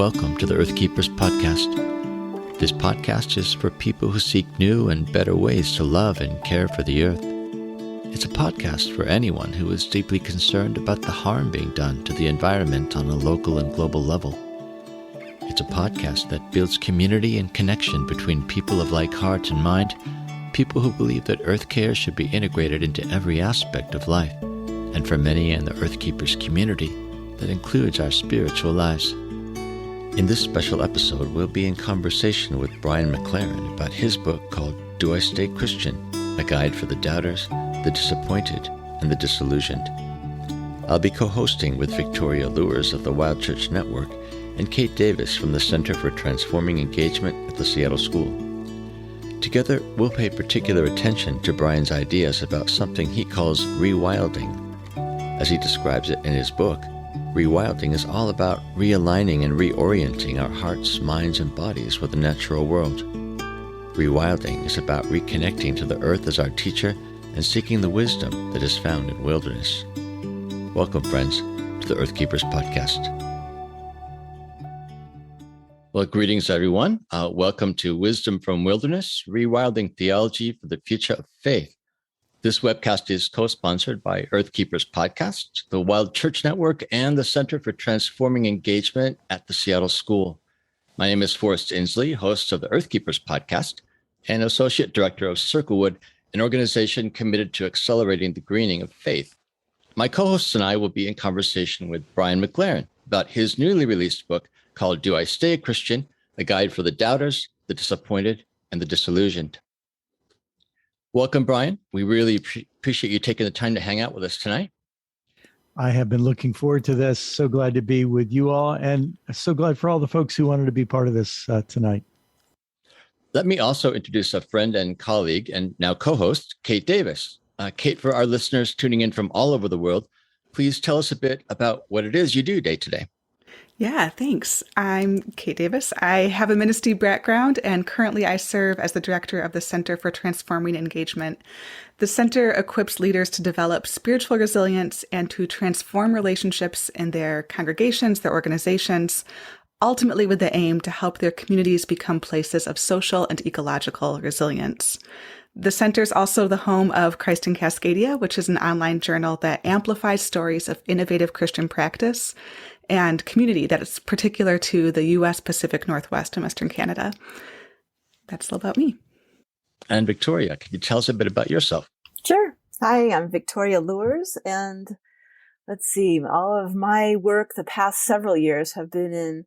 welcome to the Earth Keepers podcast. This podcast is for people who seek new and better ways to love and care for the earth. It's a podcast for anyone who is deeply concerned about the harm being done to the environment on a local and global level. It's a podcast that builds community and connection between people of like heart and mind, people who believe that earth care should be integrated into every aspect of life, and for many in the Earth Keepers community, that includes our spiritual lives. In this special episode, we'll be in conversation with Brian McLaren about his book called Do I Stay Christian? A Guide for the Doubters, the Disappointed, and the Disillusioned. I'll be co-hosting with Victoria Loorz of the Wild Church Network and Kate Davis from the Center for Transforming Engagement at the Seattle School. Together, we'll pay particular attention to Brian's ideas about something he calls rewilding. As he describes it in his book, rewilding is all about realigning and reorienting our hearts, minds, and bodies with the natural world. Rewilding is about reconnecting to the earth as our teacher and seeking the wisdom that is found in wilderness. Welcome, friends, to the Earth Keepers podcast. Well, greetings, everyone. Welcome to Wisdom from Wilderness, Rewilding Theology for the Future of Faith. This webcast is co-sponsored by Earth Keepers Podcast, the Wild Church Network, and the Center for Transforming Engagement at the Seattle School. My name is Forrest Inslee, host of the Earth Keepers Podcast and Associate Director of Circlewood, an organization committed to accelerating the greening of faith. My co-hosts and I will be in conversation with Brian McLaren about his newly released book called Do I Stay a Christian? A Guide for the Doubters, the Disappointed, and the Disillusioned. Welcome, Brian. We really appreciate you taking the time to hang out with us tonight. I have been looking forward to this. So glad to be with you all, and so glad for all the folks who wanted to be part of this tonight. Let me also introduce a friend and colleague and now co-host, Kate Davis. Kate, for our listeners tuning in from all over the world, please tell us a bit about what it is you do day to day. Yeah, thanks. I'm Kate Davis. I have a ministry background, and currently I serve as the director of the Center for Transforming Engagement. The center equips leaders to develop spiritual resilience and to transform relationships in their congregations, their organizations, ultimately with the aim to help their communities become places of social and ecological resilience. The center is also the home of Christ in Cascadia, which is an online journal that amplifies stories of innovative Christian practice and community that is particular to the U.S. Pacific Northwest and Western Canada. That's all about me. And Victoria, can you tell us a bit about yourself? Sure. Hi, I'm Victoria Loorz, and let's see, all of my work the past several years have been in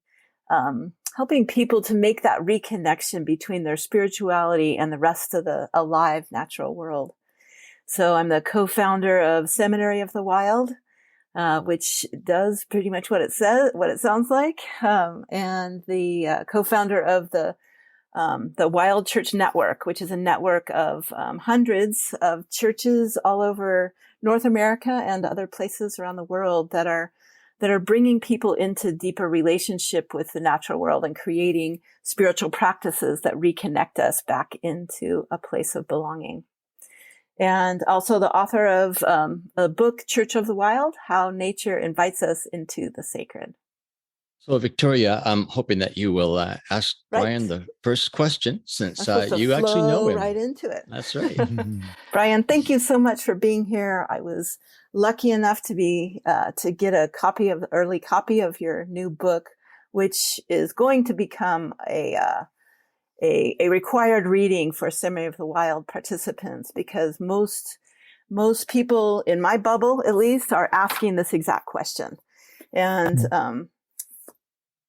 helping people to make that reconnection between their spirituality and the rest of the alive natural world. So I'm the co-founder of Seminary of the Wild, which does pretty much what it sounds like, and the co-founder of the Wild Church Network, which is a network of hundreds of churches all over North America and other places around the world that are bringing people into deeper relationship with the natural world and creating spiritual practices that reconnect us back into a place of belonging. And also the author of a book, Church of the Wild, How Nature Invites Us into the Sacred. So, Victoria, I'm hoping that you will ask Brian the first question, since you actually know him. Right into it. That's right. Brian, thank you so much for being here. I was lucky enough to get a early copy of your new book, which is going to become a required reading for Seminary of the Wild participants, because most people in my bubble, at least, are asking this exact question.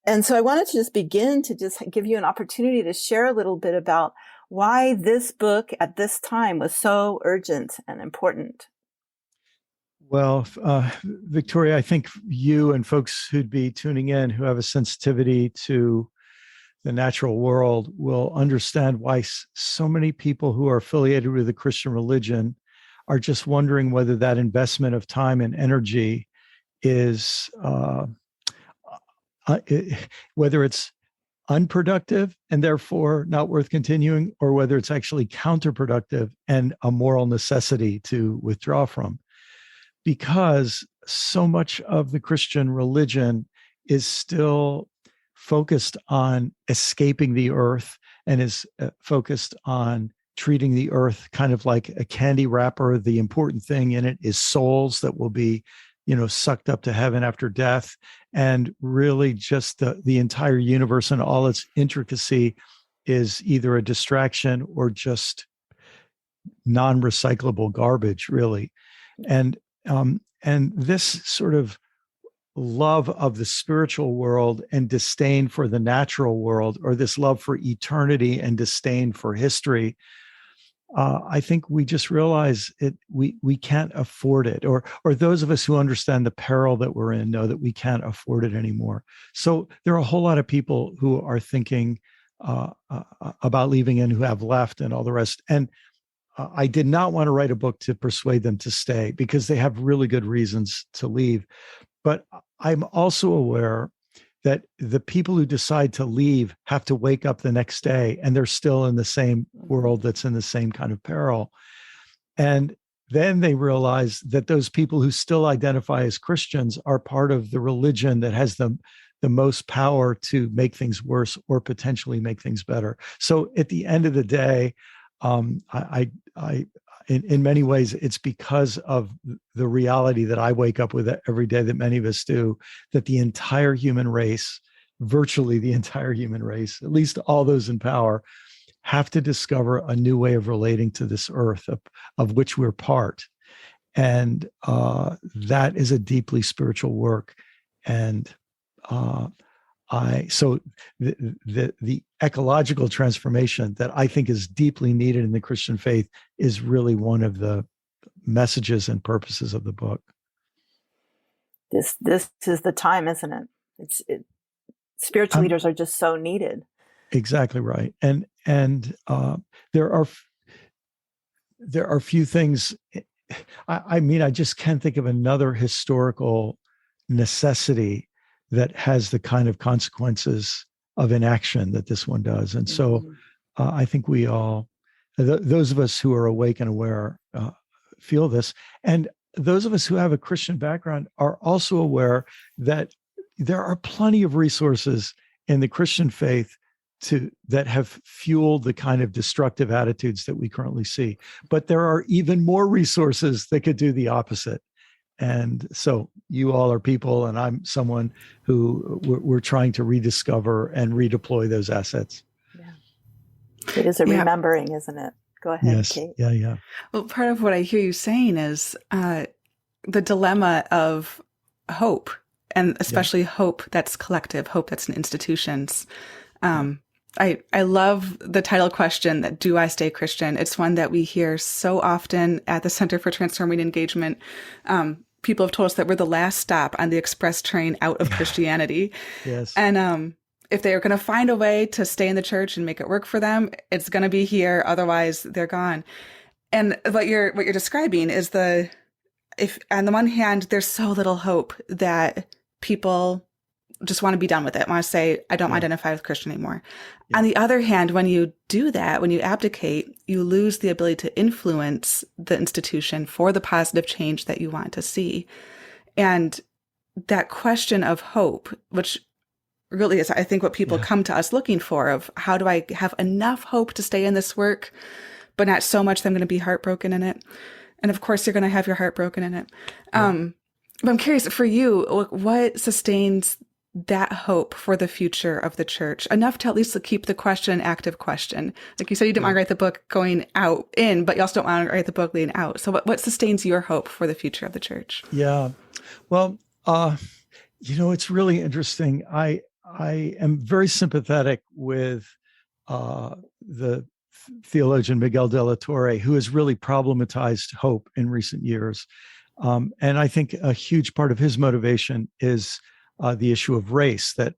And so I wanted to just begin to just give you an opportunity to share a little bit about why this book at this time was so urgent and important. Well, Victoria, I think you and folks who'd be tuning in who have a sensitivity to the natural world will understand why so many people who are affiliated with the Christian religion are just wondering whether that investment of time and energy is whether it's unproductive and therefore not worth continuing, or whether it's actually counterproductive and a moral necessity to withdraw from. Because so much of the Christian religion is still focused on escaping the earth and is focused on treating the earth kind of like a candy wrapper. The important thing in it is souls that will be, sucked up to heaven after death. And really just the entire universe and all its intricacy is either a distraction or just non-recyclable garbage, really. And this sort of love of the spiritual world and disdain for the natural world, or this love for eternity and disdain for history, I think we just realize we can't afford it, or those of us who understand the peril that we're in know that we can't afford it anymore. So there are a whole lot of people who are thinking about leaving and who have left and all the rest. And I did not want to write a book to persuade them to stay, because they have really good reasons to leave. But I'm also aware that the people who decide to leave have to wake up the next day and they're still in the same world that's in the same kind of peril. And then they realize that those people who still identify as Christians are part of the religion that has the most power to make things worse or potentially make things better. So at the end of the day, in many ways, it's because of the reality that I wake up with every day, that many of us do, that the entire human race, virtually the entire human race, at least all those in power, have to discover a new way of relating to this earth of which we're part. And that is a deeply spiritual work. And so the ecological transformation that I think is deeply needed in the Christian faith is really one of the messages and purposes of the book. This is the time, isn't it? Spiritual leaders are just so needed. Exactly right. And there are few things. I just can't think of another historical necessity that has the kind of consequences of inaction that this one does. And so I think we all, those of us who are awake and aware, feel this. And those of us who have a Christian background are also aware that there are plenty of resources in the Christian faith that have fueled the kind of destructive attitudes that we currently see. But there are even more resources that could do the opposite. And so you all are people, and I'm someone who we're trying to rediscover and redeploy those assets. Yeah. It is a remembering, isn't it? Go ahead, yes. Kate. Yeah. Well, part of what I hear you saying is the dilemma of hope, and especially hope that's collective, hope that's in institutions. I love the title question, that do I stay Christian? It's one that we hear so often at the Center for Transforming Engagement. People have told us that we're the last stop on the express train out of Christianity. Yes. And if they are going to find a way to stay in the church and make it work for them, it's going to be here. Otherwise, they're gone. And what you're describing is if on the one hand, there's so little hope that people just want to be done with it, want to say, I don't identify with Christian anymore. Yeah. On the other hand, when you do that, when you abdicate, you lose the ability to influence the institution for the positive change that you want to see. And that question of hope, which really is, I think, what people come to us looking for, of how do I have enough hope to stay in this work, but not so much that I'm going to be heartbroken in it. And of course, you're going to have your heart broken in it. But I'm curious, for you, what sustains that hope for the future of the church, enough to at least keep the question an active question? Like you said, you didn't want to write the book going in, but you also don't want to write the book leading out. So what sustains your hope for the future of the church? Yeah. Well, it's really interesting. I am very sympathetic with the theologian Miguel de la Torre, who has really problematized hope in recent years. And I think a huge part of his motivation is the issue of race, that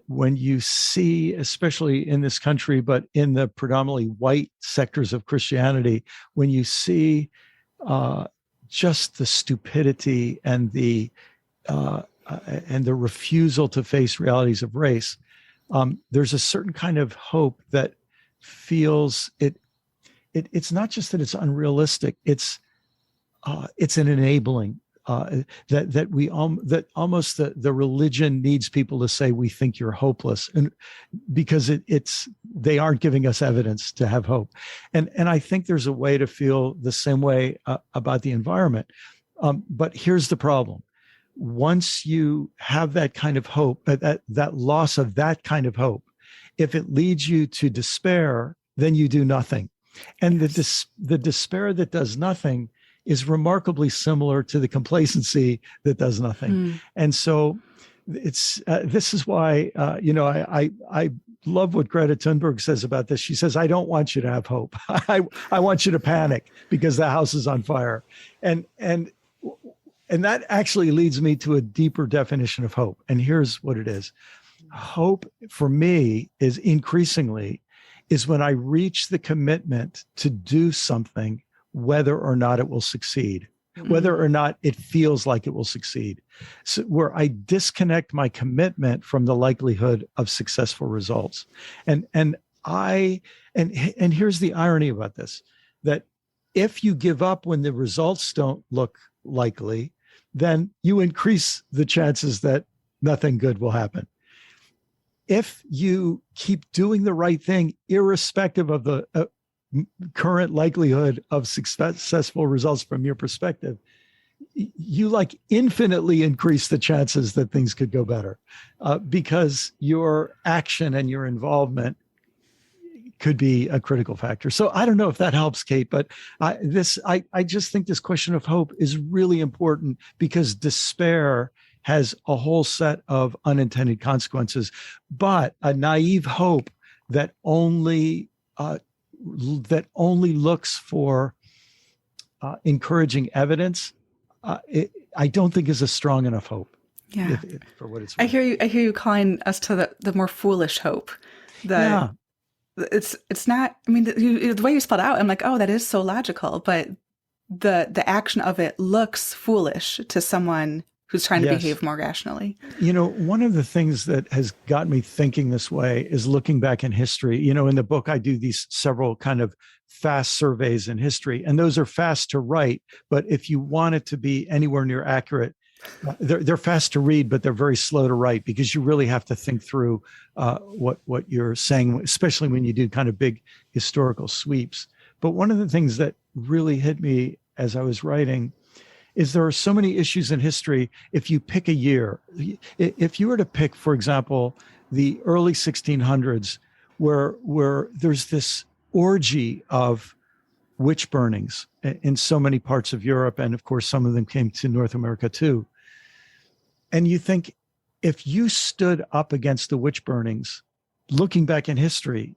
when you see, especially in this country, but in the predominantly white sectors of Christianity, when you see just the stupidity and the refusal to face realities of race, there's a certain kind of hope that feels it's not just that it's unrealistic, it's an enabling that almost the religion needs people to say we think you're hopeless, and because they aren't giving us evidence to have hope, and I think there's a way to feel the same way about the environment, but here's the problem: once you have that kind of hope, that loss of that kind of hope, if it leads you to despair, then you do nothing, and the despair that does nothing is remarkably similar to the complacency that does nothing. And so this is why, I love what Greta Thunberg says about this. She says, I don't want you to have hope. I want you to panic because the house is on fire. And that actually leads me to a deeper definition of hope. And here's what it is. Hope for me is when I reach the commitment to do something, whether or not it will succeed, whether or not it feels like it will succeed. So where I disconnect my commitment from the likelihood of successful results. And here's the irony about this, that if you give up when the results don't look likely, then you increase the chances that nothing good will happen. If you keep doing the right thing, irrespective of the current likelihood of successful results from your perspective, you infinitely increase the chances that things could go better, because your action and your involvement could be a critical factor. So I don't know if that helps, Kate, but I just think this question of hope is really important, because despair has a whole set of unintended consequences, but a naive hope that only looks for encouraging evidence, I don't think is a strong enough hope. Yeah, for what it's worth. I hear you calling us to the more foolish hope. It's not. I mean, the way you spelled out, I'm like, oh, that is so logical, but the action of it looks foolish to someone who's trying to behave more rationally. One of the things that has got me thinking this way is looking back in history. In the book, I do these several kind of fast surveys in history, and those are fast to write. But if you want it to be anywhere near accurate, they're fast to read, but they're very slow to write, because you really have to think through what you're saying, especially when you do kind of big historical sweeps. But one of the things that really hit me as I was writing is there are so many issues in history. If you pick a year, if you were to pick, for example, the early 1600s, where there's this orgy of witch burnings in so many parts of Europe, and of course, some of them came to North America too. And you think, if you stood up against the witch burnings, looking back in history,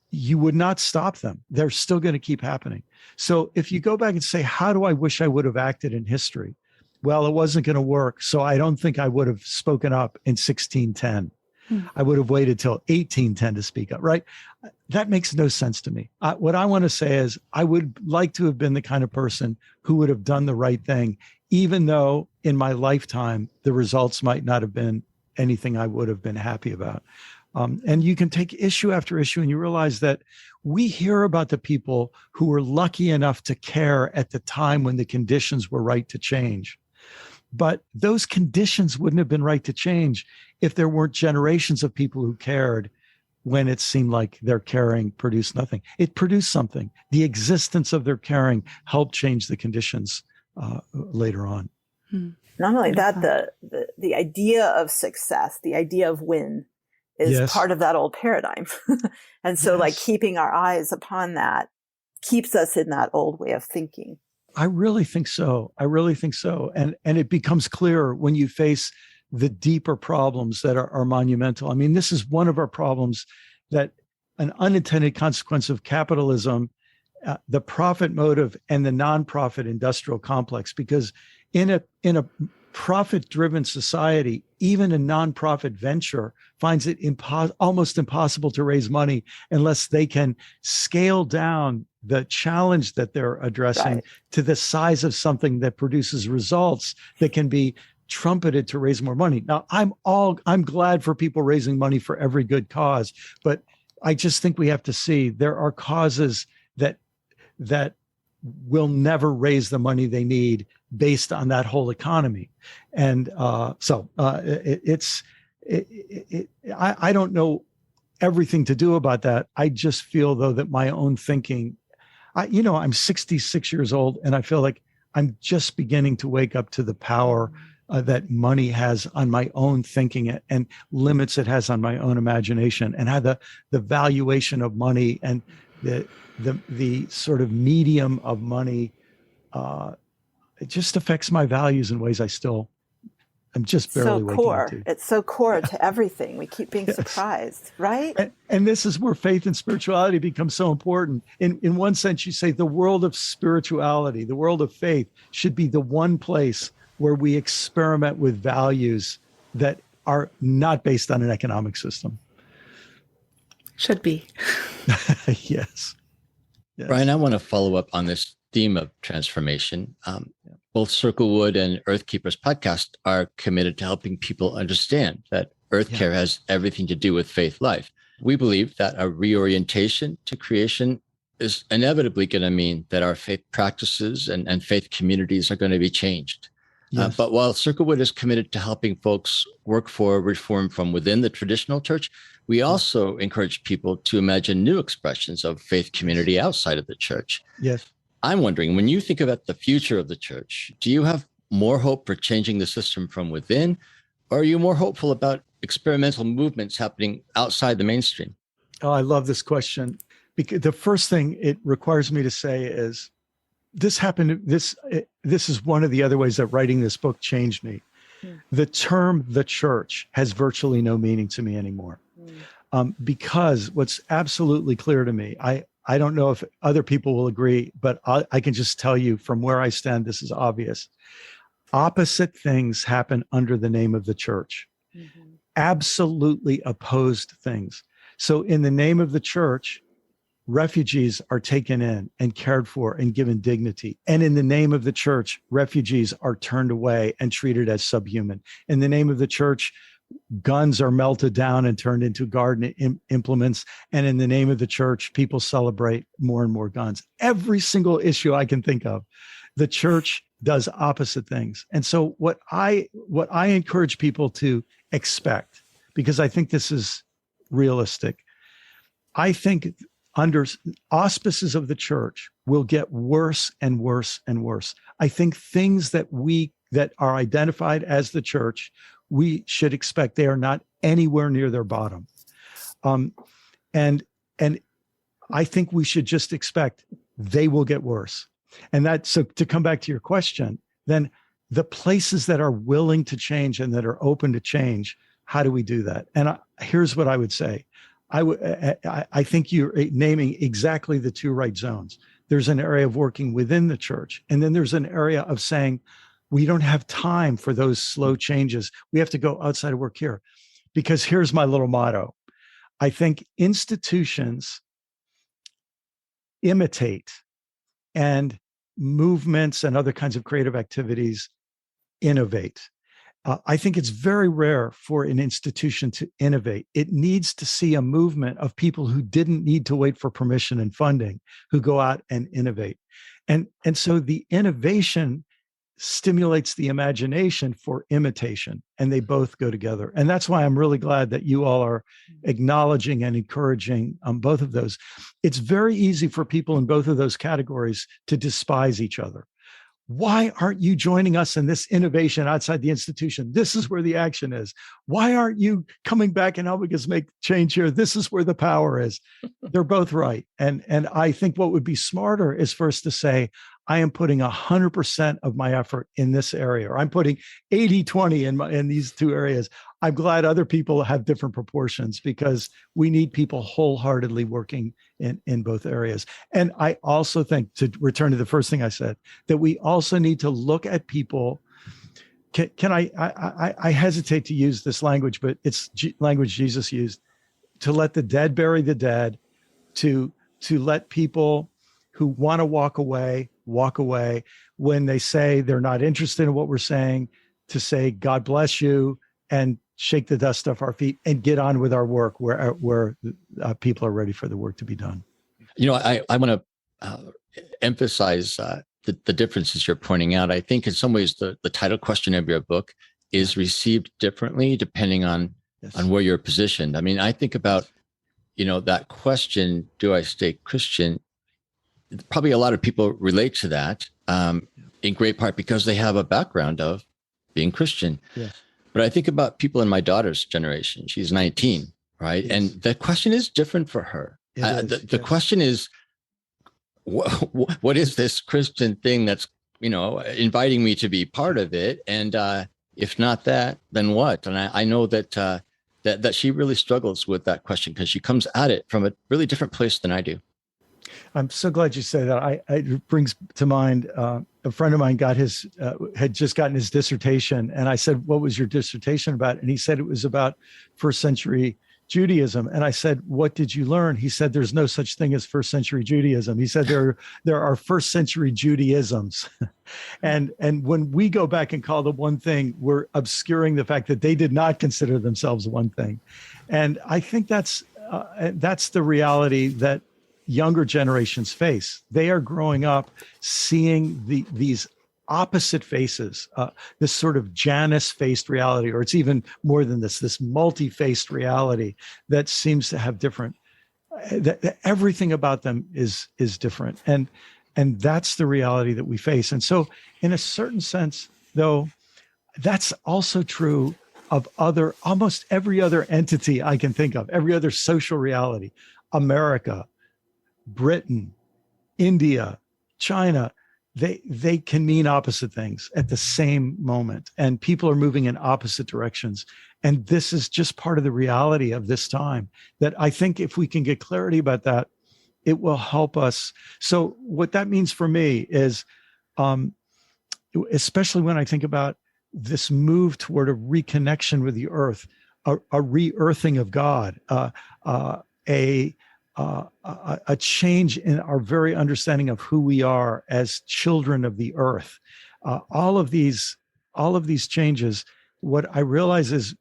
you would not stop them. They're still going to keep happening. So if you go back and say, how do I wish I would have acted in history? Well, it wasn't going to work. So I don't think I would have spoken up in 1610. I would have waited till 1810 to speak up, right? That makes no sense to me. What I want to say is, I would like to have been the kind of person who would have done the right thing, even though in my lifetime, the results might not have been anything I would have been happy about. And you can take issue after issue, and you realize that we hear about the people who were lucky enough to care at the time when the conditions were right to change. But those conditions wouldn't have been right to change if there weren't generations of people who cared when it seemed like their caring produced nothing. It produced something. The existence of their caring helped change the conditions later on. Not only that, the idea of success, the idea of win, is part of that old paradigm. And so keeping our eyes upon that keeps us in that old way of thinking. I really think so. And it becomes clearer when you face the deeper problems that are monumental. I mean, this is one of our problems, that an unintended consequence of capitalism, the profit motive and the nonprofit industrial complex, because in a profit-driven society, even a nonprofit venture finds it almost impossible to raise money unless they can scale down the challenge that they're addressing to the size of something that produces results that can be trumpeted to raise more money. Now, I'm glad for people raising money for every good cause, but I just think we have to see there are causes that will never raise the money they need based on that whole economy. And I don't know everything to do about that. I just feel, though, that my own thinking, I'm 66 years old, and I feel like I'm just beginning to wake up to the power that money has on my own thinking and limits it has on my own imagination, and how the valuation of money and the sort of medium of money, it just affects my values in ways I'm just barely waking up to. It's so core to everything. We keep being surprised, right? And this is where faith and spirituality becomes so important. In one sense, you say the world of spirituality, the world of faith should be the one place where we experiment with values that are not based on an economic system. Should be. Yes. Brian, I want to follow up on this theme of transformation. Both Circlewood and Earthkeepers podcast are committed to helping people understand that Earth Care has everything to do with faith life. We believe that a reorientation to creation is inevitably going to mean that our faith practices and faith communities are going to be changed. Yes. But while Circlewood is committed to helping folks work for reform from within the traditional church, we also encourage people to imagine new expressions of faith community outside of the church. Yes. I'm wondering, when you think about the future of the church, do you have more hope for changing the system from within, or are you more hopeful about experimental movements happening outside the mainstream? Oh, I love this question, because the first thing it requires me to say is this happened. This is one of the other ways that writing this book changed me. The term "the church" has virtually no meaning to me anymore, because what's absolutely clear to me, I don't know if other people will agree, but I can just tell you from where I stand, this is obvious. Opposite things happen under the name of the church. Mm-hmm. Absolutely opposed things. So in the name of the church, refugees are taken in and cared for and given dignity. And in the name of the church, refugees are turned away and treated as subhuman. In the name of the church, guns are melted down and turned into garden implements. And in the name of the church, people celebrate more and more guns. Every single issue I can think of, the church does opposite things. And so what I encourage people to expect, because I think this is realistic, I think under auspices of the church will get worse and worse and worse. I think things that are identified as the church, we should expect they are not anywhere near their bottom. And I think we should just expect they will get worse. And so to come back to your question, then the places that are willing to change and that are open to change, how do we do that? And here's what I would say. I think you're naming exactly the two right zones. There's an area of working within the church, and then there's an area of saying, we don't have time for those slow changes. We have to go outside of work here. Because here's my little motto. I think institutions imitate, and movements and other kinds of creative activities innovate. I think it's very rare for an institution to innovate. It needs to see a movement of people who didn't need to wait for permission and funding, who go out and innovate. And so the innovation stimulates the imagination for imitation, and they both go together. And that's why I'm really glad that you all are acknowledging and encouraging both of those. It's very easy for people in both of those categories to despise each other. Why aren't you joining us in this innovation outside the institution? This is where the action is. Why aren't you coming back and helping us make change here? This is where the power is. They're both right. And I think what would be smarter is for us to say, I am putting 100% of my effort in this area, or I'm putting 80-20 in these two areas. I'm glad other people have different proportions, because we need people wholeheartedly working in both areas. And I also think, to return to the first thing I said, that we also need to look at people. I hesitate to use this language, but it's language Jesus used, to let the dead bury the dead, to let people who want to walk away when they say they're not interested in what we're saying, to say, God bless you, and shake the dust off our feet and get on with our work where people are ready for the work to be done. You know, I want to emphasize the differences you're pointing out. I think in some ways the title question of your book is received differently depending on where you're positioned. I mean, I think about, that question, do I stay Christian? Probably a lot of people relate to that in great part because they have a background of being Christian. Yes. But I think about people in my daughter's generation. She's 19, right? Yes. And the question is different for her. The question is, what is this Christian thing that's, inviting me to be part of it? And if not that, then what? And I know that that she really struggles with that question because she comes at it from a really different place than I do. I'm so glad you say that. It brings to mind a friend of mine had just gotten his dissertation, and I said, "What was your dissertation about?" And he said it was about first century Judaism. And I said, "What did you learn?" He said, "There's no such thing as first century Judaism." He said, "There are first century Judaisms," and when we go back and call them one thing, we're obscuring the fact that they did not consider themselves one thing. And I think that's the reality that younger generations face. They are growing up seeing these opposite faces, this sort of Janus-faced reality, or it's even more than this multi-faced reality that seems to have different, that everything about them is different. And that's the reality that we face. And so in a certain sense, though, that's also true of almost every other entity I can think of, every other social reality, America, Britain, India, China. They can mean opposite things at the same moment, and people are moving in opposite directions. And this is just part of the reality of this time that I think if we can get clarity about that, it will help us. So what that means for me is, especially when I think about this move toward a reconnection with the earth, a re-earthing of God, a change in our very understanding of who we are as children of the earth. All of these changes, what I realize is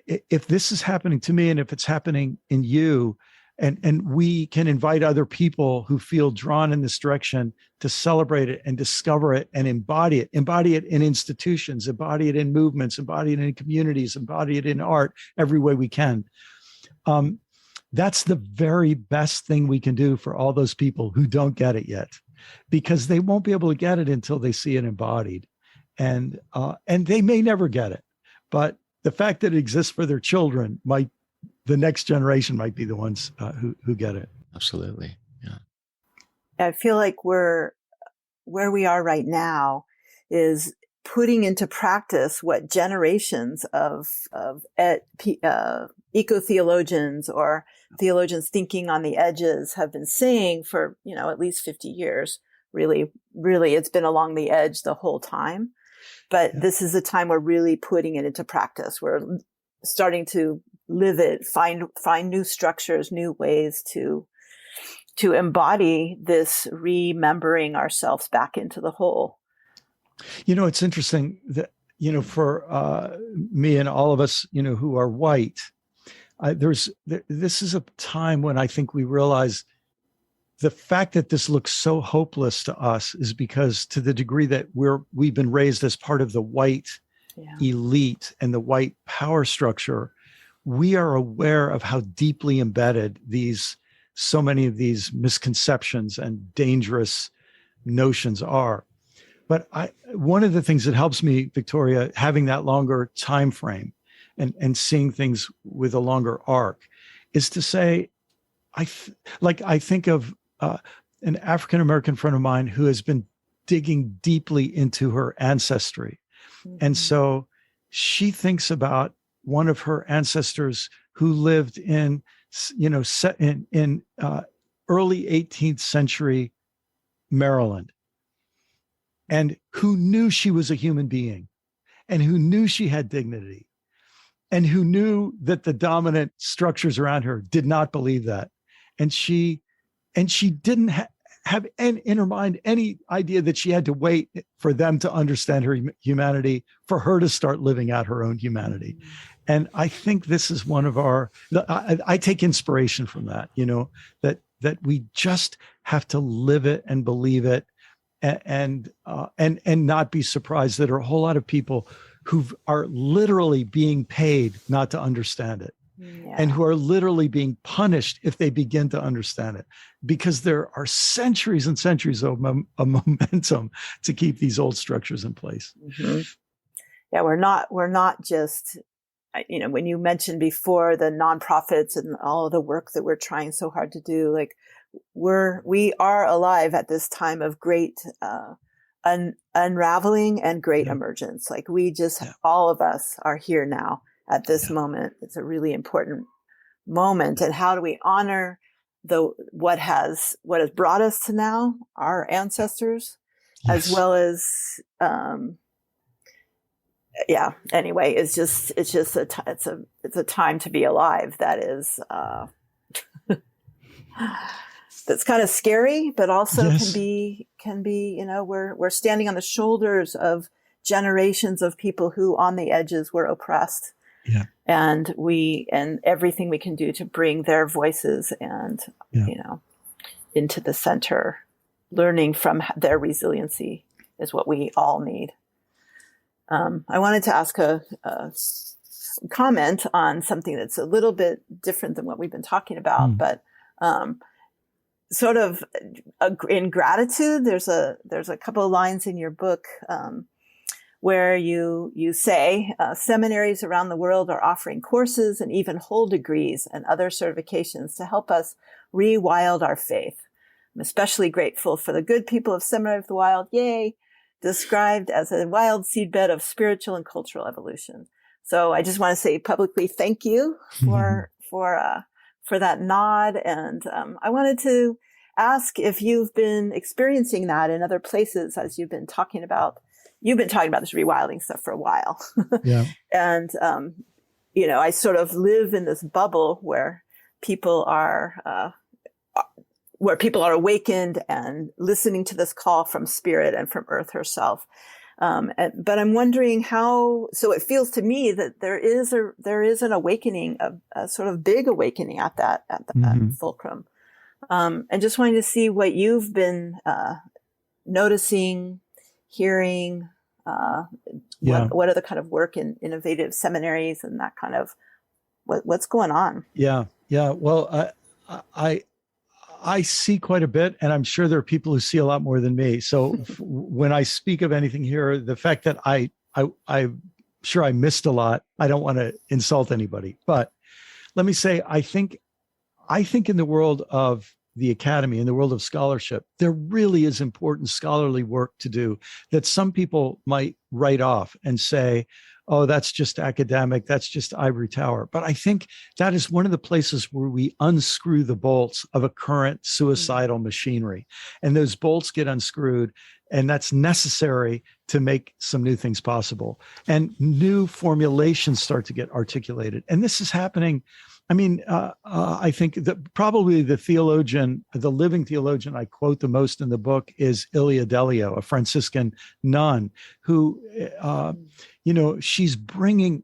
if this is happening to me and if it's happening in you, and we can invite other people who feel drawn in this direction to celebrate it and discover it and embody it in institutions, embody it in movements, embody it in communities, embody it in art every way we can. That's the very best thing we can do for all those people who don't get it yet, because they won't be able to get it until they see it embodied. And they may never get it, but the fact that it exists for their children the next generation might be the ones who get it. Absolutely. Yeah. I feel like where we are right now is putting into practice what generations of eco-theologians or theologians thinking on the edges have been saying for, at least 50 years. Really, it's been along the edge the whole time. But this is a time we're really putting it into practice. We're starting to live it, find new structures, new ways to embody this remembering ourselves back into the whole. It's interesting that, for me and all of us, who are white, this is a time when I think we realize the fact that this looks so hopeless to us is because to the degree that we've been raised as part of the white elite and the white power structure, we are aware of how deeply embedded so many of these misconceptions and dangerous notions are. But one of the things that helps me, Victoria, having that longer time frame and seeing things with a longer arc, is to say, I think of an African-American friend of mine who has been digging deeply into her ancestry. Mm-hmm. And so she thinks about one of her ancestors who lived in early 18th century Maryland, and who knew she was a human being, and who knew she had dignity, and who knew that the dominant structures around her did not believe that. And she didn't have in her mind any idea that she had to wait for them to understand her humanity for her to start living out her own humanity. Mm-hmm. And I think this is one of I take inspiration from that, that we just have to live it and believe it and not be surprised that there are a whole lot of people who are literally being paid not to understand it. Yeah. And who are literally being punished if they begin to understand it, because there are centuries and centuries of momentum to keep these old structures in place. Mm-hmm. Yeah, we're not just, when you mentioned before the nonprofits and all of the work that we're trying so hard to do, like we are alive at this time of great unraveling and great emergence. Like all of us are here now. At this moment, it's a really important moment. And how do we honor what has brought us to now, our ancestors, as well as, anyway, it's a time to be alive. That is, that's kind of scary, but also can be, we're standing on the shoulders of generations of people who on the edges were oppressed. Yeah. And everything we can do to bring their voices and, into the center, learning from their resiliency is what we all need. I wanted to ask a comment on something that's a little bit different than what we've been talking about, but, sort of in gratitude, there's a couple of lines in your book, where you say seminaries around the world are offering courses and even whole degrees and other certifications to help us rewild our faith. I'm especially grateful for the good people of Seminary of the Wild, described as a wild seedbed of spiritual and cultural evolution. So I just want to say publicly thank you for that nod, and I wanted to ask if you've been experiencing that in other places as you've been talking about. You've been talking about this rewilding stuff for a while. Yeah. And, I sort of live in this bubble where people are awakened and listening to this call from Spirit and from Earth herself. But I'm wondering so it feels to me that there is an awakening, a sort of big awakening at the fulcrum. And just wanting to see what you've been, noticing, hearing, what are the kind of work in innovative seminaries and that kind of what's going on? Yeah. Well, I see quite a bit, and I'm sure there are people who see a lot more than me. So when I speak of anything here, the fact that I'm sure I missed a lot, I don't want to insult anybody, but let me say, I think in the world of the academy, in the world of scholarship, there really is important scholarly work to do that some people might write off and say, oh, that's just academic, that's just ivory tower. But I think that is one of the places where we unscrew the bolts of a current suicidal machinery. And those bolts get unscrewed, and that's necessary to make some new things possible. And new formulations start to get articulated. And this is happening. I mean, I think that probably the living theologian I quote the most in the book is Ilia Delio, a Franciscan nun who, she's bringing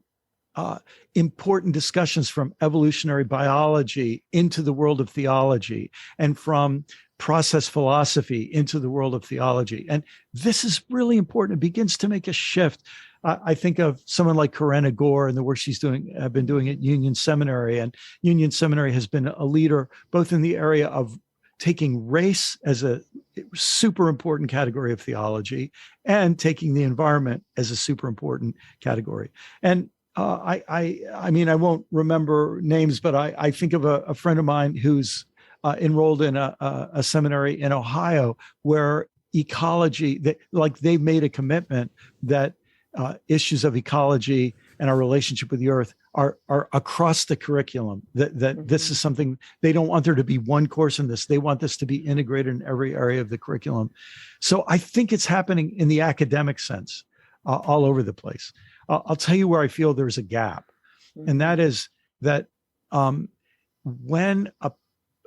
important discussions from evolutionary biology into the world of theology, and from process philosophy into the world of theology. And this is really important. It begins to make a shift. I think of someone like Corinna Gore and the work she's been doing at Union Seminary. And Union Seminary has been a leader both in the area of taking race as a super important category of theology and taking the environment as a super important category. And I mean, I won't remember names, but I think of a friend of mine who's enrolled in a seminary in Ohio where ecology, they've made a commitment that issues of ecology and our relationship with the earth are across the curriculum, that this is something, they don't want there to be one course in this. They want this to be integrated in every area of the curriculum. So I think it's happening in the academic sense all over the place. I'll tell you where I feel there's a gap. And that is that when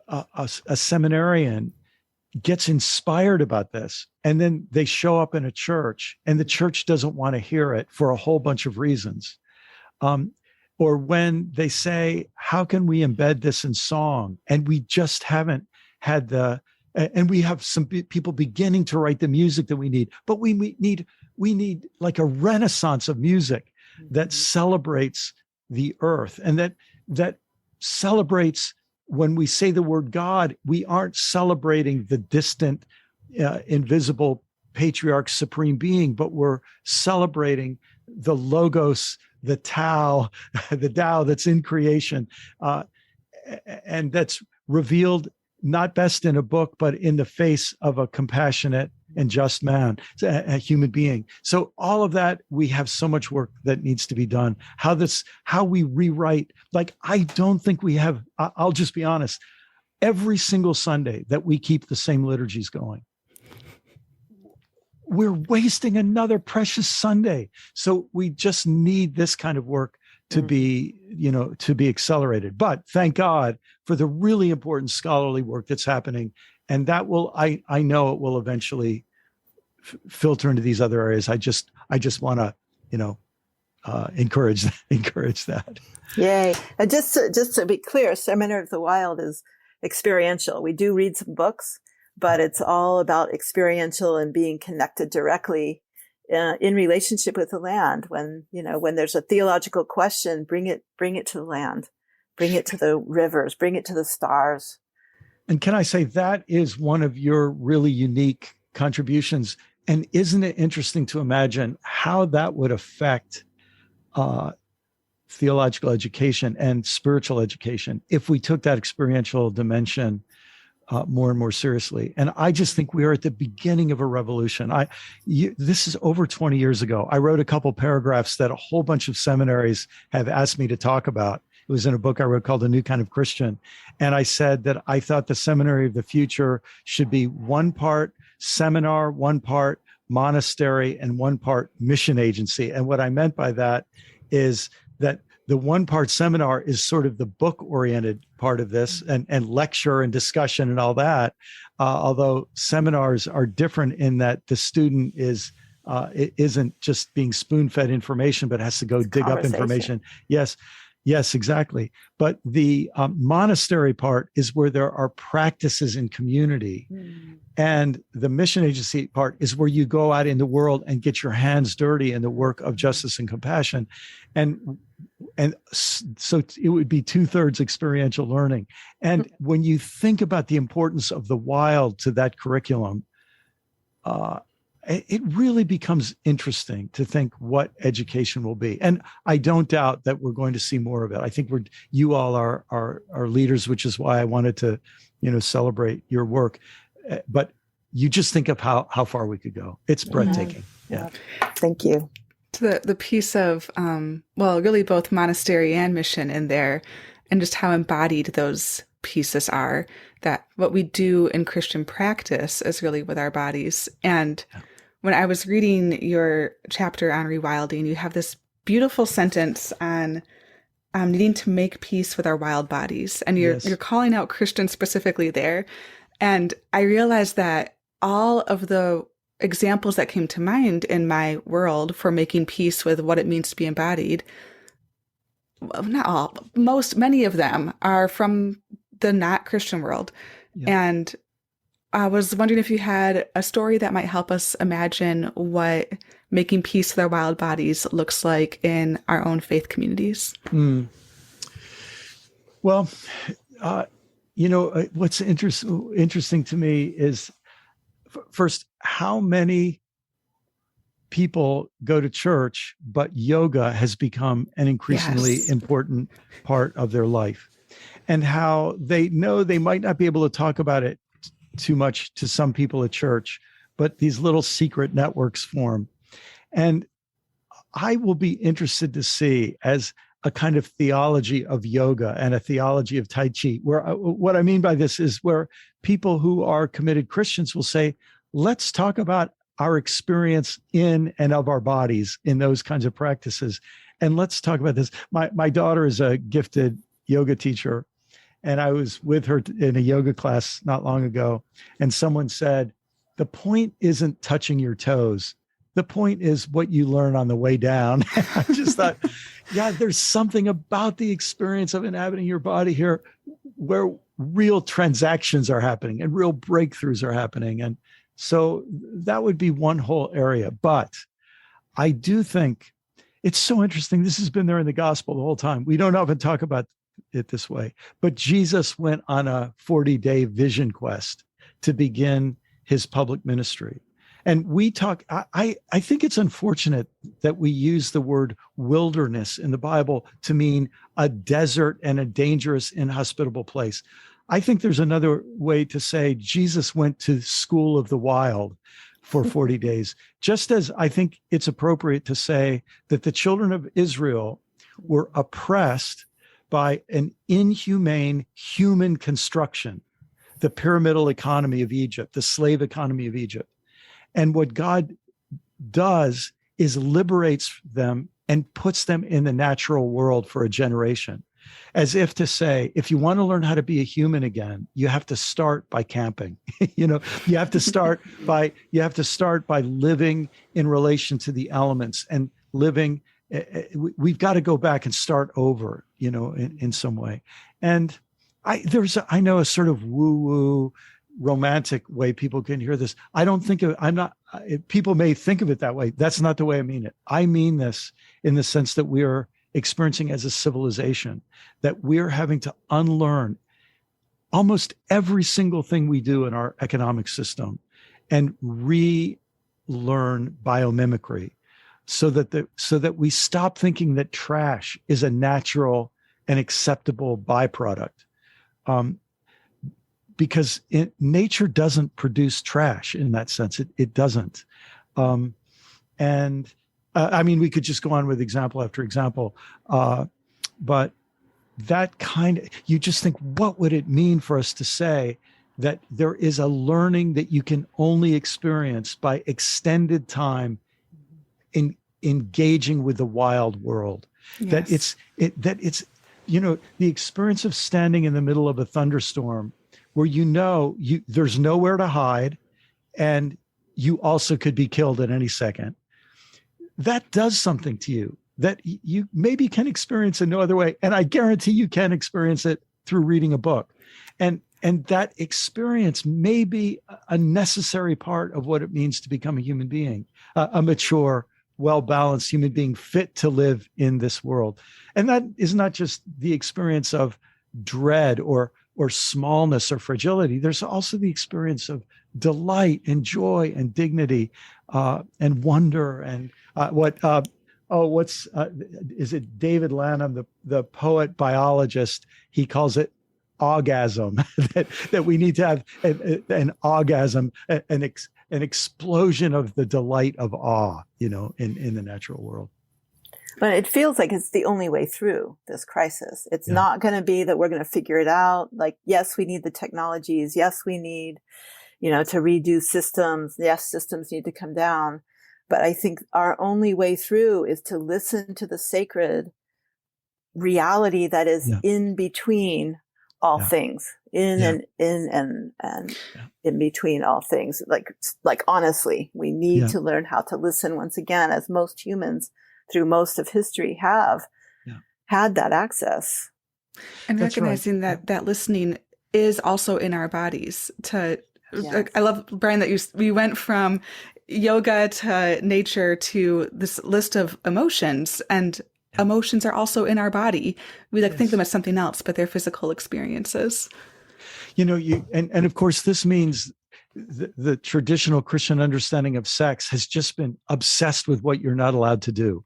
a seminarian gets inspired about this, and then they show up in a church and the church doesn't want to hear it for a whole bunch of reasons. Or when they say, how can we embed this in song? And we just haven't had the and we have some people beginning to write the music that we need, but we need like a renaissance of music that celebrates the earth, and that celebrates, when we say the word God, we aren't celebrating the distant, invisible patriarch supreme being, but we're celebrating the logos, the Tao, the Tao that's in creation, and that's revealed not best in a book, but in the face of a compassionate and just man, a human being. So all of that, we have so much work that needs to be done. How we rewrite, like, I don't think we have, I'll just be honest, every single Sunday that we keep the same liturgies going, we're wasting another precious Sunday. So we just need this kind of work to be, to be accelerated. But thank God for the really important scholarly work that's happening. And that will, I know it will eventually filter into these other areas. I just want to, encourage that. Yay. And just to be clear, Seminary of the Wild is experiential. We do read some books, but it's all about experiential and being connected directly in relationship with the land. When there's a theological question, bring it to the land, bring it to the rivers, bring it to the stars. And can I say that is one of your really unique contributions? And isn't it interesting to imagine how that would affect theological education and spiritual education if we took that experiential dimension more and more seriously? And I just think we are at the beginning of a revolution. This is over 20 years ago. I wrote a couple paragraphs that a whole bunch of seminaries have asked me to talk about. It was in a book I wrote called A New Kind of Christian. And I said that I thought the seminary of the future should be one part seminar, one part monastery, and one part mission agency. And what I meant by that is that the one part seminar is sort of the book oriented part of this, and lecture and discussion and all that. Although seminars are different in that the student it isn't just being spoon fed information, but has to go dig up information. Yes, exactly. But the monastery part is where there are practices in community. And the mission agency part is where you go out in the world and get your hands dirty in the work of justice and compassion. And so it would be 2/3 experiential learning. And when you think about the importance of the wild to that curriculum, it really becomes interesting to think what education will be. And I don't doubt that we're going to see more of it. I think you all are leaders, which is why I wanted to, celebrate your work. But you just think of how far we could go. It's breathtaking. Yeah. Thank you. To the piece of, really both monastery and mission in there, and just how embodied those pieces are, that what we do in Christian practice is really with our bodies. And when I was reading your chapter on rewilding, you have this beautiful sentence on needing to make peace with our wild bodies. And you're calling out Christians specifically there. And I realized that all of the examples that came to mind in my world for making peace with what it means to be embodied, well, not all, many of them are from the not Christian world. Yeah. And I was wondering if you had a story that might help us imagine what making peace with our wild bodies looks like in our own faith communities. Well, what's interesting to me is, first, how many people go to church, but yoga has become an increasingly important part of their life, and how they know they might not be able to talk about it too much to some people at church, but these little secret networks form. And I will be interested to see, as a kind of theology of yoga and a theology of Tai Chi, where what I mean by this is where people who are committed Christians will say, let's talk about our experience in and of our bodies in those kinds of practices. And let's talk about this. My daughter is a gifted yoga teacher, and I was with her in a yoga class not long ago, and someone said, the point isn't touching your toes. The point is what you learn on the way down. I just thought, there's something about the experience of inhabiting your body here where real transactions are happening and real breakthroughs are happening. And so that would be one whole area. But I do think it's so interesting. This has been there in the gospel the whole time. We don't often talk about it this way, but Jesus went on a 40-day vision quest to begin his public ministry. And we talk, I think it's unfortunate that we use the word wilderness in the Bible to mean a desert and a dangerous, inhospitable place. I think there's another way to say Jesus went to school of the wild for 40 days, just as I think it's appropriate to say that the children of Israel were oppressed by an inhumane human construction, the pyramidal economy of Egypt, the slave economy of Egypt. And what God does is liberates them and puts them in the natural world for a generation, as if to say, if you want to learn how to be a human again, you have to start by camping. You have to start by living in relation to the elements and living. We've got to go back and start over, in some way. And I know a sort of woo-woo romantic way people can hear this. People may think of it that way. That's not the way I mean it. I mean this in the sense that we are experiencing as a civilization, that we're having to unlearn almost every single thing we do in our economic system and relearn biomimicry so that we stop thinking that trash is a natural and acceptable byproduct. Because nature doesn't produce trash in that sense. It doesn't. We could just go on with example after example. But that you just think, what would it mean for us to say that there is a learning that you can only experience by extended time in engaging with the wild world? Yes. That it's the experience of standing in the middle of a thunderstorm where there's nowhere to hide and you also could be killed at any second. That does something to you that you maybe can experience in no other way. And I guarantee you can experience it through reading a book. And that experience may be a necessary part of what it means to become a human being, a mature, well-balanced human being fit to live in this world. And that is not just the experience of dread or smallness or fragility. There's also the experience of delight and joy and dignity and wonder. And is it David Lanham, the poet biologist? He calls it orgasm, that we need to have an orgasm, an explosion of the delight of awe, in the natural world. But it feels like it's the only way through this crisis. It's not going to be that we're going to figure it out. Like, yes, we need the technologies. Yes, we need, to redo systems. Yes, systems need to come down. But I think our only way through is to listen to the sacred reality that is in between all things, in between all things. Like honestly, we need to learn how to listen once again, as most humans through most of history have had that access. And that's recognizing that listening is also in our bodies. I love, Brian, that you went from yoga to nature to this list of emotions, and emotions are also in our body. We think of them as something else, but they're physical experiences. And of course, this means the traditional Christian understanding of sex has just been obsessed with what you're not allowed to do.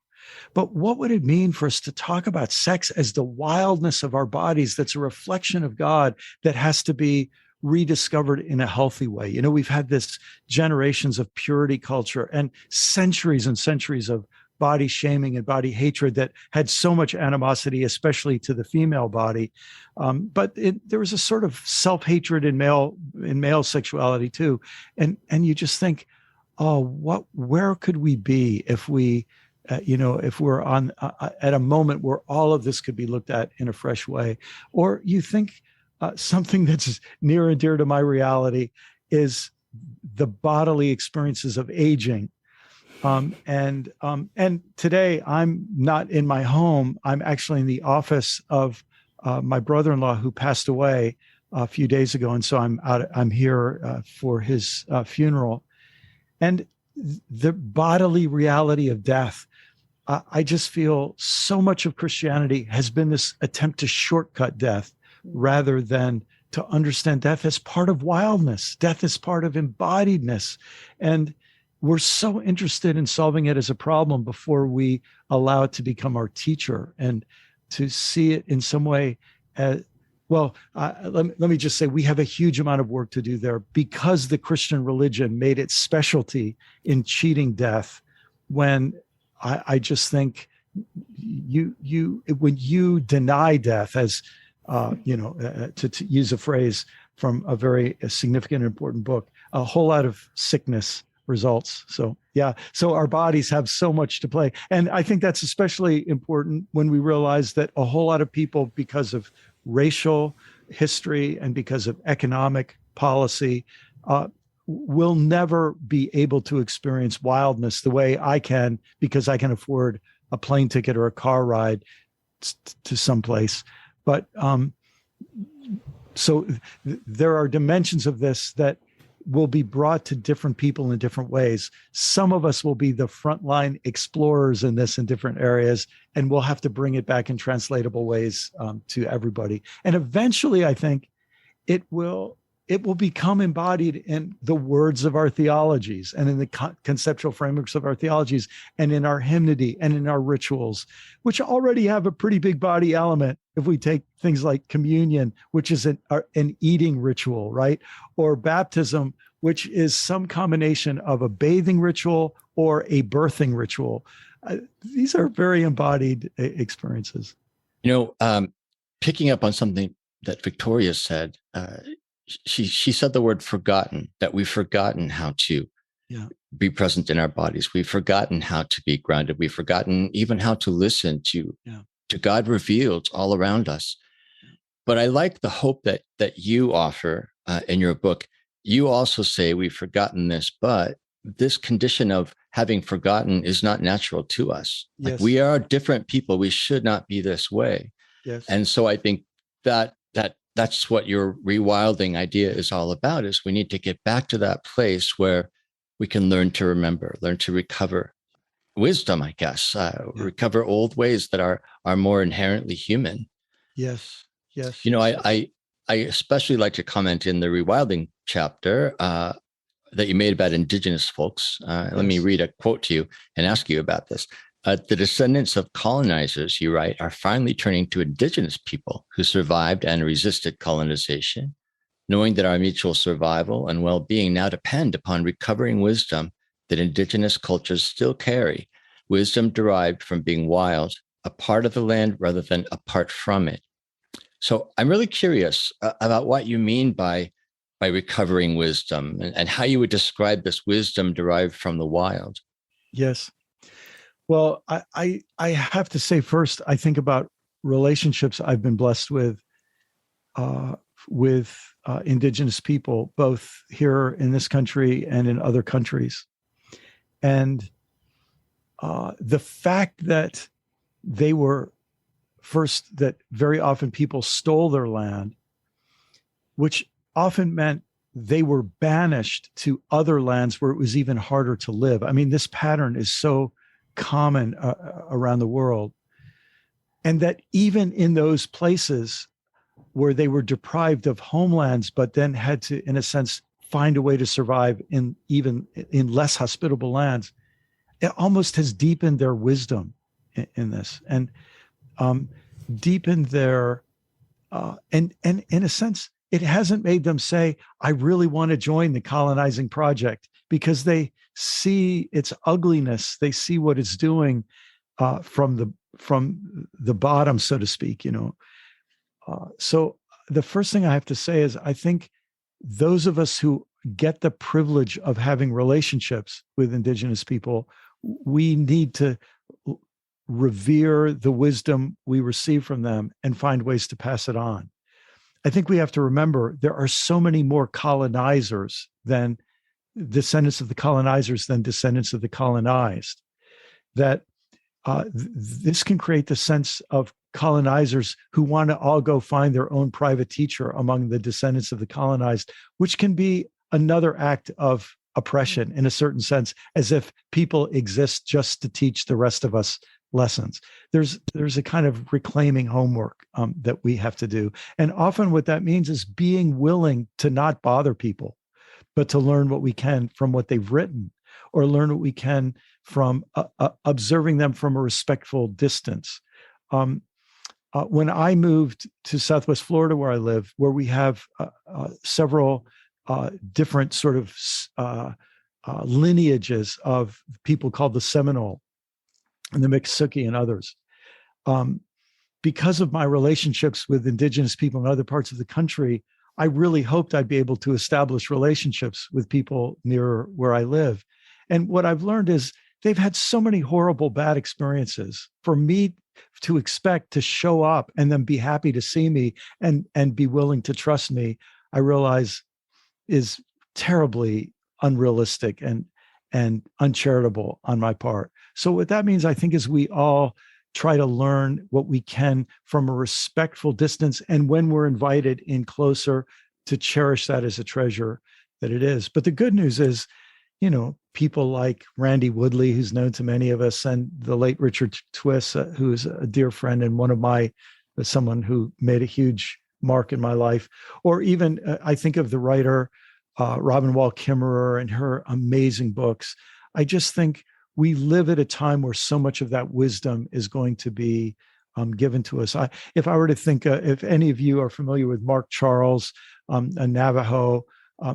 But what would it mean for us to talk about sex as the wildness of our bodies that's a reflection of God that has to be rediscovered in a healthy way? We've had this generations of purity culture and centuries of body shaming and body hatred that had so much animosity, especially to the female body. But there was a sort of self-hatred in male sexuality too. And you just think, where could we be if we, if we're on at a moment where all of this could be looked at in a fresh way? Or you think something that's near and dear to my reality is the bodily experiences of aging. And today I'm not in my home. I'm actually in the office of my brother-in-law who passed away a few days ago, and so I'm here for his funeral. And the bodily reality of death, I just feel so much of Christianity has been this attempt to shortcut death rather than to understand death as part of wildness. Death is part of embodiedness. And we're so interested in solving it as a problem before we allow it to become our teacher, and to see it in some way as, well, let me just say, we have a huge amount of work to do there, because the Christian religion made its specialty in cheating death, when I just think when you deny death, as to use a phrase from a very significant and important book, a whole lot of sickness results. So our bodies have so much to play. And I think that's especially important when we realize that a whole lot of people, because of racial history and because of economic policy, will never be able to experience wildness the way I can, because I can afford a plane ticket or a car ride to someplace. But so there are dimensions of this that will be brought to different people in different ways. Some of us will be the frontline explorers in this in different areas, and we'll have to bring it back in translatable ways to everybody. And eventually, I think it will become embodied in the words of our theologies, and in the conceptual frameworks of our theologies, and in our hymnody, and in our rituals, which already have a pretty big body element. If we take things like communion, which is an eating ritual, right? Or baptism, which is some combination of a bathing ritual or a birthing ritual. These are very embodied experiences. Picking up on something that Victoria said, she said the word forgotten, that we've forgotten how to be present in our bodies. We've forgotten how to be grounded. We've forgotten even how to listen to God revealed all around us. But I like the hope that you offer in your book. You also say we've forgotten this, but this condition of having forgotten is not natural to us. Yes. Like, we are different people. We should not be this way. Yes. And so I think that's what your rewilding idea is all about, is we need to get back to that place where we can learn to remember, learn to recover wisdom, I guess, recover old ways that are more inherently human. Yes. Yes. I especially like to comment in the rewilding chapter that you made about Indigenous folks. Let me read a quote to you and ask you about this. The descendants of colonizers, you write, are finally turning to Indigenous people who survived and resisted colonization, knowing that our mutual survival and well-being now depend upon recovering wisdom that Indigenous cultures still carry, wisdom derived from being wild, a part of the land rather than apart from it. So I'm really curious about what you mean by recovering wisdom, and how you would describe this wisdom derived from the wild. Yes. Well, I have to say, first, I think about relationships I've been blessed with Indigenous people, both here in this country and in other countries. And the fact that they were first, that very often people stole their land, which often meant they were banished to other lands where it was even harder to live. I mean, this pattern is so common around the world. And that even in those places where they were deprived of homelands, but then had to, in a sense, find a way to survive in less hospitable lands, it almost has deepened their wisdom in this, and deepened their, and in a sense, it hasn't made them say, I really want to join the colonizing project, because they see its ugliness. They see what it's doing from the bottom, so to speak, So the first thing I have to say is, I think those of us who get the privilege of having relationships with Indigenous people, we need to revere the wisdom we receive from them and find ways to pass it on. I think we have to remember there are so many more colonizers than descendants of the colonizers than descendants of the colonized, that this can create the sense of colonizers who want to all go find their own private teacher among the descendants of the colonized, which can be another act of oppression in a certain sense, as if people exist just to teach the rest of us lessons. There's a kind of reclaiming homework that we have to do. And often what that means is being willing to not bother people, but to learn what we can from what they've written, or learn what we can from observing them from a respectful distance. When I moved to Southwest Florida, where I live, where we have several different sort of lineages of people called the Seminole and the Miccosukee and others, because of my relationships with indigenous people in other parts of the country, I really hoped I'd be able to establish relationships with people near where I live. And what I've learned is they've had so many horrible, bad experiences. For me to expect to show up and then be happy to see me and be willing to trust me, I realize is terribly unrealistic and uncharitable on my part. So what that means, I think, is we all try to learn what we can from a respectful distance, and when we're invited in closer, to cherish that as a treasure that it is. But the good news is, people like Randy Woodley, who's known to many of us, and the late Richard Twiss, who's a dear friend and someone who made a huge mark in my life, or even I think of the writer Robin Wall Kimmerer and her amazing books. I just think we live at a time where so much of that wisdom is going to be given to us. If I were to think, if any of you are familiar with Mark Charles, a Navajo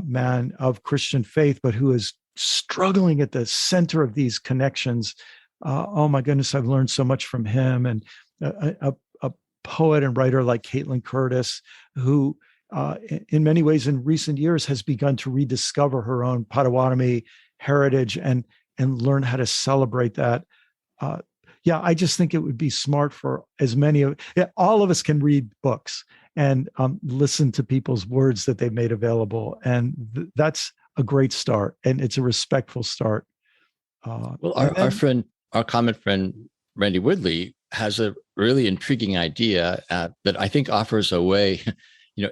man of Christian faith, but who is struggling at the center of these connections. Oh my goodness, I've learned so much from him. And a poet and writer like Caitlin Curtis, who in many ways in recent years has begun to rediscover her own Potawatomi heritage and learn how to celebrate that. I just think it would be smart for all of us can read books and listen to people's words that they've made available. And that's a great start. And it's a respectful start. Our common friend, Randy Woodley, has a really intriguing idea that I think offers a way,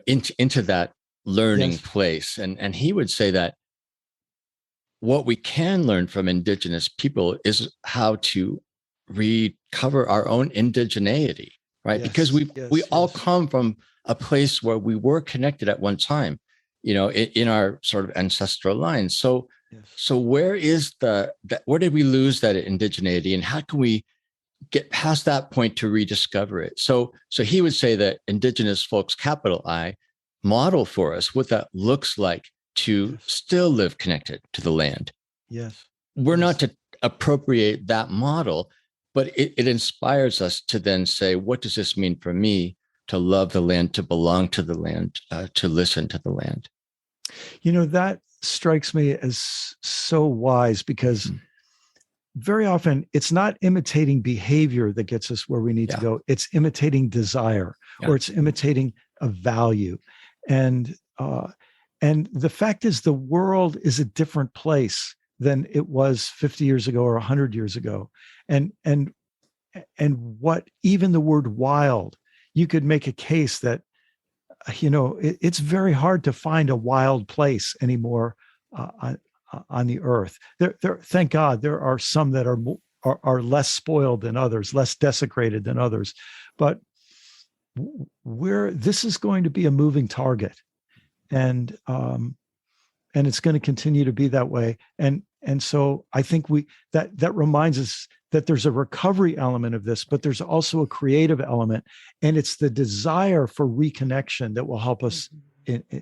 into that learning place. And he would say that what we can learn from indigenous people is how to recover our own indigeneity, right? Because we all come from a place where we were connected at one time, in our sort of ancestral line. So where is where did we lose that indigeneity, and how can we get past that point to rediscover it? So he would say that indigenous folks, capital I, model for us what that looks like to still live connected to the land. Yes. We're not to appropriate that model, but it inspires us to then say, what does this mean for me to love the land, to belong to the land, to listen to the land? That strikes me as so wise, because very often it's not imitating behavior that gets us where we need to go. It's imitating desire, or it's imitating a value. And the fact is, the world is a different place than it was 50 years ago or 100 years ago. And what even the word wild, you could make a case that, it's very hard to find a wild place anymore on the earth. There, thank God, there are some that are less spoiled than others, less desecrated than others. But this is going to be a moving target, and it's going to continue to be that way. And so I think that reminds us that there's a recovery element of this, but there's also a creative element, and it's the desire for reconnection that will help us,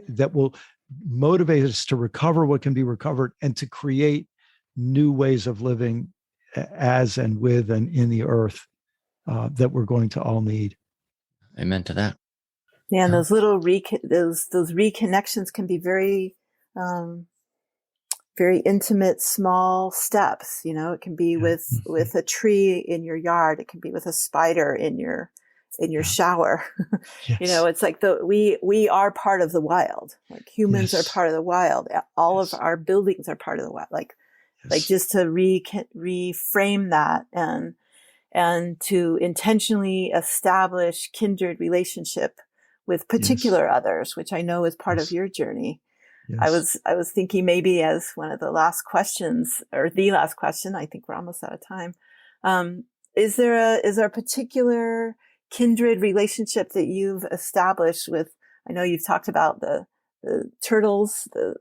that will motivate us to recover what can be recovered and to create new ways of living as and with and in the earth that we're going to all need. Amen to that. Yeah, and those little those reconnections can be very very intimate, small steps. It can be with a tree in your yard. It can be with a spider in your shower. Yes. It's like we are part of the wild. Like humans are part of the wild. All of our buildings are part of the wild. Like just to reframe that and to intentionally establish kindred relationship with particular others, which I know is part of your journey. Yes. I was thinking maybe as one of the last questions, or the last question, I think we're almost out of time. Is there a particular kindred relationship that you've established with, I know you've talked about the turtles, the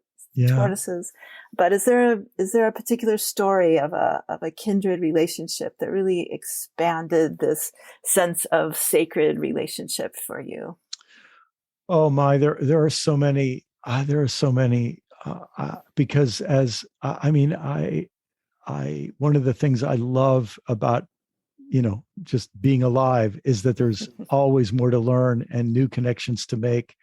tortoises, but is there a particular story of a kindred relationship that really expanded this sense of sacred relationship for you? Oh my, there are so many. There are so many because I one of the things I love about, just being alive is that there's always more to learn and new connections to make.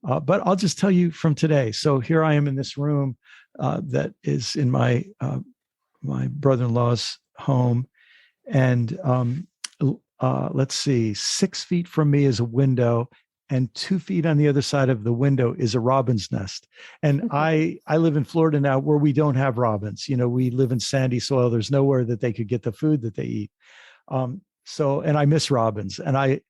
But I'll just tell you from today. So here I am in this room that is in my brother-in-law's home, and let's see, 6 feet from me is a window, and 2 feet on the other side of the window is a robin's nest. And I live in Florida now, where we don't have robins. We live in sandy soil. There's nowhere that they could get the food that they eat. And I miss robins, and I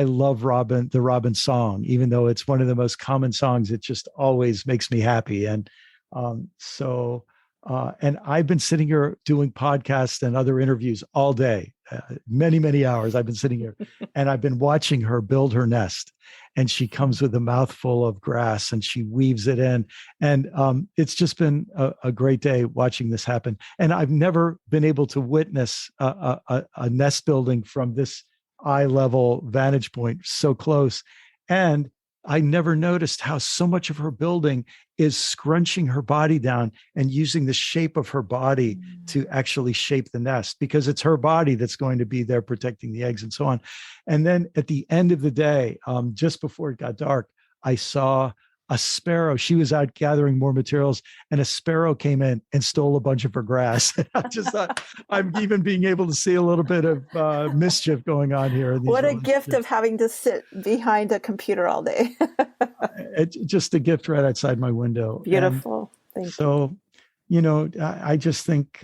love the robin song, even though it's one of the most common songs. It just always makes me happy. And and I've been sitting here doing podcasts and other interviews all day, many, many hours. I've been sitting here and I've been watching her build her nest, and she comes with a mouthful of grass and she weaves it in. And it's just been a great day watching this happen. And I've never been able to witness a nest building from this eye level vantage point so close. And I never noticed how so much of her building is scrunching her body down and using the shape of her body to actually shape the nest, because it's her body that's going to be there protecting the eggs and so on. And then at the end of the day, just before it got dark, I saw a sparrow. She was out gathering more materials, and a sparrow came in and stole a bunch of her grass. I just thought, I'm even being able to see a little bit of mischief going on here. What a gift of having to sit behind a computer all day. It's just a gift right outside my window. Beautiful. Thank you. So, I just think,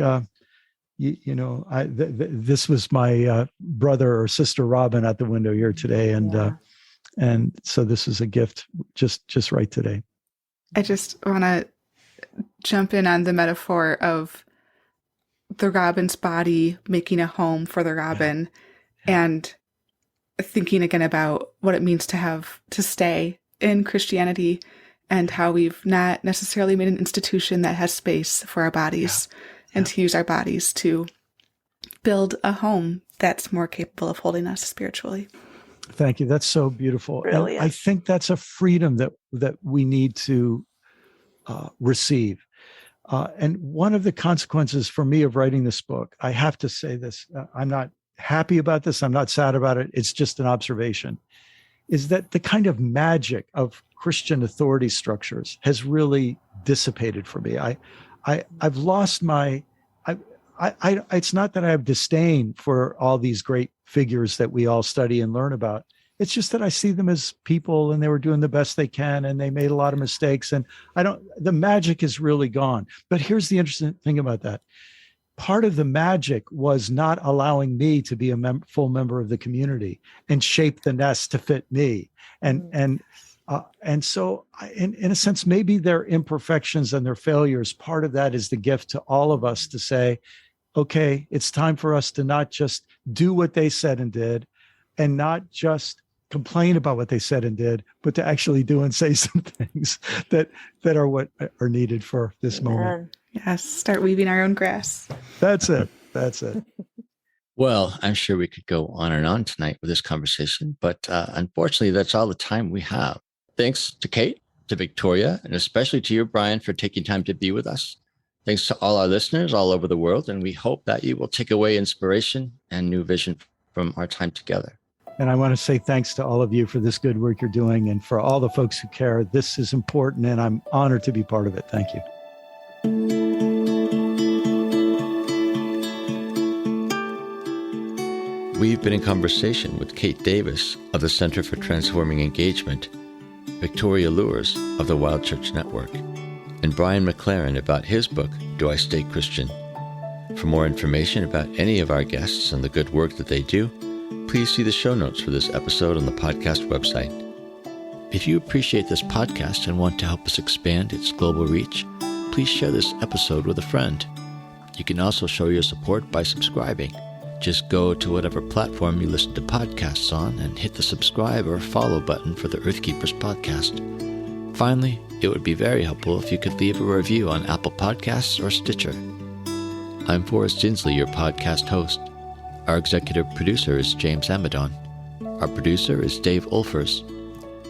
this was my brother or sister Robin at the window here today. And so this is a gift just right today. I just want to jump in on the metaphor of the robin's body making a home for the robin, and thinking again about what it means to stay in Christianity, and how we've not necessarily made an institution that has space for our bodies, and to use our bodies to build a home that's more capable of holding us spiritually. Thank you. That's so beautiful. Really, and I think that's a freedom that we need to receive. And one of the consequences for me of writing this book, I have to say this, I'm not happy about this, I'm not sad about it, it's just an observation, is that the kind of magic of Christian authority structures has really dissipated for me. I've lost my, it's not that I have disdain for all these great figures that we all study and learn about. It's just that I see them as people, and they were doing the best they can, and they made a lot of mistakes. And the magic is really gone. But here's the interesting thing about that. Part of the magic was not allowing me to be a full member of the community and shape the nest to fit me. And so in a sense, maybe their imperfections and their failures, part of that is the gift to all of us to say, okay, it's time for us to not just do what they said and did, and not just complain about what they said and did, but to actually do and say some things that are what are needed for this moment. Yes, start weaving our own grass. That's it. Well, I'm sure we could go on and on tonight with this conversation, but unfortunately, that's all the time we have. Thanks to Kate, to Victoria, and especially to you, Brian, for taking time to be with us. Thanks to all our listeners all over the world, and we hope that you will take away inspiration and new vision from our time together. And I want to say thanks to all of you for this good work you're doing, and for all the folks who care. This is important, and I'm honored to be part of it. Thank you. We've been in conversation with Kate Davis of the Center for Transforming Engagement, Victoria Loorz of the Wild Church Network, and Brian McLaren about his book, Do I Stay Christian? For more information about any of our guests and the good work that they do, please see the show notes for this episode on the podcast website. If you appreciate this podcast and want to help us expand its global reach, please share this episode with a friend. You can also show your support by subscribing. Just go to whatever platform you listen to podcasts on and hit the subscribe or follow button for the Earthkeepers podcast. Finally, it would be very helpful if you could leave a review on Apple Podcasts or Stitcher. I'm Forrest Dinsley, your podcast host. Our executive producer is James Amadon. Our producer is Dave Olfers.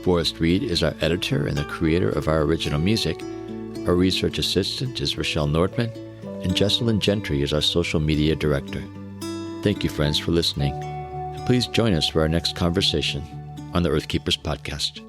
Forrest Reed is our editor and the creator of our original music. Our research assistant is Rochelle Nordman, and Jesselyn Gentry is our social media director. Thank you, friends, for listening. Please join us for our next conversation on the Earthkeepers podcast.